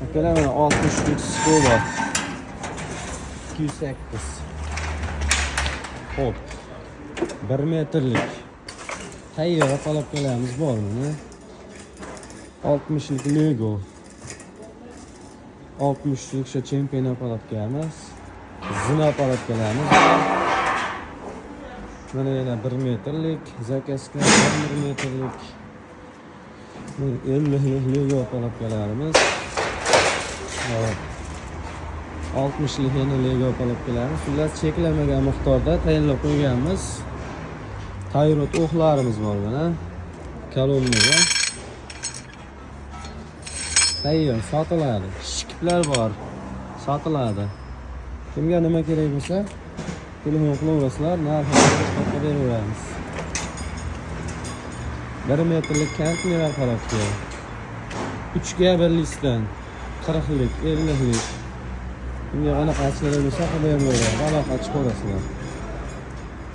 Akalar mana 60lik stol bor. 208. Xo'p. 1 metrlik tayyor palapkalarimiz bor mana. 60lik Lego. 60lik shu chempionat palapkamiz. Zina palapkalarimiz bor. Mana yana 1 metrlik zakazlar, 1 metrlik 50lik Lego palapkalarimiz. 60lik yana Lego palapkalarimiz. Ular cheklanmagan miqdorda tayyorlab qo'yganmiz. Tayrot o'qlarimiz bor mana. Kolonnaga. Tayyor sotiladi. Shikiplar bor. Sotiladi. Kimga nima kerak bo'lsa, telefon qilaverasizlar, narxini beraveramiz. 1 metrlik konteyner palapka. 3 ga 1 listdan 40lik, 50lik. Bunga qanaqa achchiqlar bo'lsa, qilib ham beradi. Aloqa chiqarasizlar.